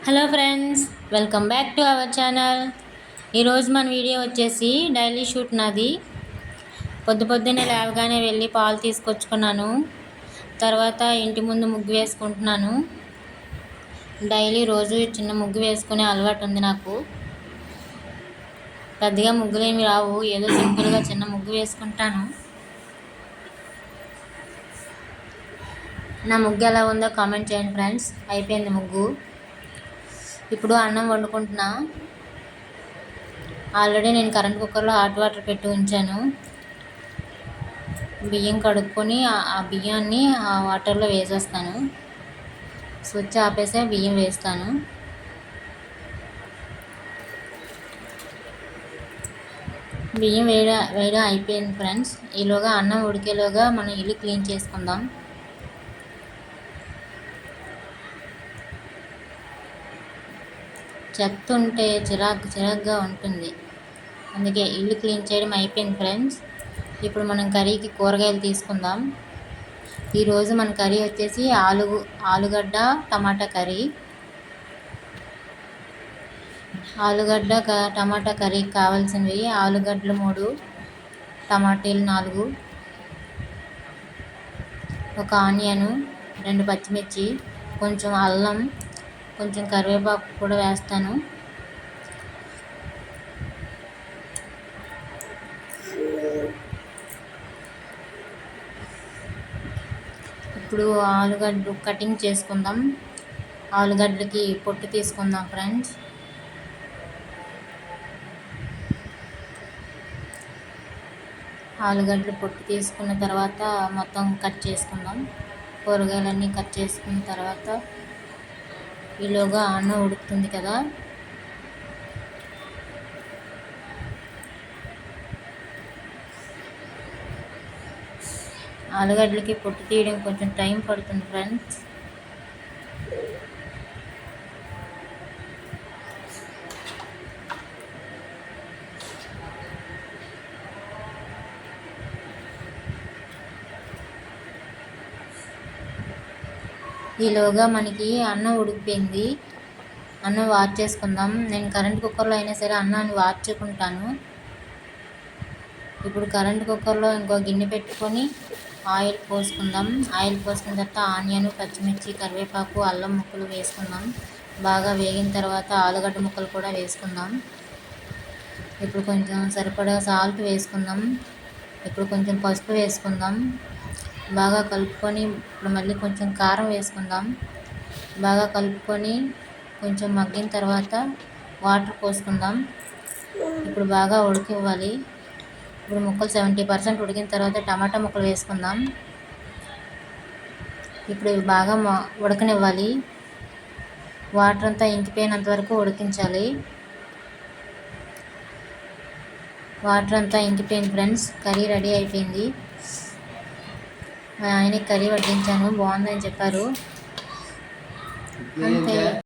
Hello friends, welcome back to our channel. ఈరోజు మన video వచ్చేసి డైలీ షూట్ నాది. పొద్దున్నే లేవగానే వెళ్ళి పాలు తీసుకొచ్చుకున్నాను. తర్వాత ఇంటి ముందు ముగ్గు వేసుకుంటున్నాను. డైలీ రోజు చిన్న ముగ్గు వేసుకునే అలవాటు ఉంది నాకు. పెద్దగా ముగ్గులేమి రావు, ఏదో సింపుల్గా చిన్న ముగ్గు వేసుకుంటాను. నా ముగ్గు ఎలా ఉందో కామెంట్ చేయండి ఫ్రెండ్స్. అయిపోయింది ముగ్గు. ఇప్పుడు అన్నం వండుకుంటున్నా. ఆల్రెడీ నేను కరెంట్ కుక్కర్లో హాట్ వాటర్ పెట్టి ఉంచాను. బియ్యం కడుక్కొని ఆ బియ్యాన్ని ఆ వాటర్లో వేసేస్తాను. స్విచ్ ఆపేసే బియ్యం వేస్తాను. బియ్యం వేయడం అయిపోయింది ఫ్రెండ్స్. ఈలోగా అన్నం ఉడికేలోగా మనం ఇల్లు క్లీన్ చేసుకుందాం. చెత్త ఉంటే చిరాగ్గా ఉంటుంది, అందుకే ఇల్లు క్లీన్ చేయడం అయిపోయింది ఫ్రెండ్స్. ఇప్పుడు మనం కర్రీకి కూరగాయలు తీసుకుందాం. ఈరోజు మన కర్రీ వచ్చేసి ఆలుగడ్డ టమాటా కర్రీ. ఆలుగడ్డ టమాటా కర్రీకి కావాల్సినవి ఆలుగడ్డలు 3, టమాటాలు 4, ఒక ఆనియను, 2 పచ్చిమిర్చి, కొంచెం అల్లం, కొంచెం కరివేపాకు కూడా వేస్తాను. ఇప్పుడు ఆలుగడ్డ కటింగ్ చేసుకుందాం. ఆలుగడ్డలకి పొట్టు తీసుకుందాం ఫ్రెండ్స్. ఆలుగడ్డలు పొట్టు తీసుకున్న తర్వాత మొత్తం కట్ చేసుకుందాం. కూరగాయలన్నీ కట్ చేసుకున్న తర్వాత ఈలోగా అన్నం ఉడుకుతుంది కదా, ఆలుగడ్డలకి పొట్టు తీయడం కొంచెం టైం పడుతుంది ఫ్రెండ్స్. ఈలోగా మనకి అన్నం ఉడికిపోయింది. అన్నం వాష్ చేసుకుందాం. నేను కరెంట్ కుక్కర్లో అయినా సరే అన్నాన్ని వార్చుకుంటాను. ఇప్పుడు కరెంట్ కుక్కర్లో ఇంకో గిన్నె పెట్టుకొని ఆయిల్ పోసుకుందాం. ఆయిల్ పోసుకున్న తర్వాత ఆనియన్, పచ్చిమిర్చి, కరివేపాకు, అల్లం ముక్కలు వేసుకుందాం. బాగా వేగిన తర్వాత ఆలుగడ్డ ముక్కలు కూడా వేసుకుందాం. ఇప్పుడు కొంచెం సరిపడా సాల్ట్ వేసుకుందాం. ఇప్పుడు కొంచెం పసుపు వేసుకుందాం. బాగా కలుపుకొని ఇప్పుడు మళ్ళీ కొంచెం కారం వేసుకుందాం. బాగా కలుపుకొని కొంచెం మగ్గిన తర్వాత వాటర్ పోసుకుందాం. ఇప్పుడు బాగా ఉడికివ్వాలి. ఇప్పుడు ముక్కలు 70% ఉడికిన తర్వాత టమాటా ముక్కలు వేసుకుందాం. ఇప్పుడు బాగా ఉడకనివ్వాలి. వాటర్ అంతా ఇంకిపోయినంత వరకు ఉడికించాలి. వాటర్ అంతా ఇంకిపోయింది ఫ్రెండ్స్. కర్రీ రెడీ అయిపోయింది. మా ఆయనకి కర్రీ వడ్డించాను, బాగుందని చెప్పారు. అంతే.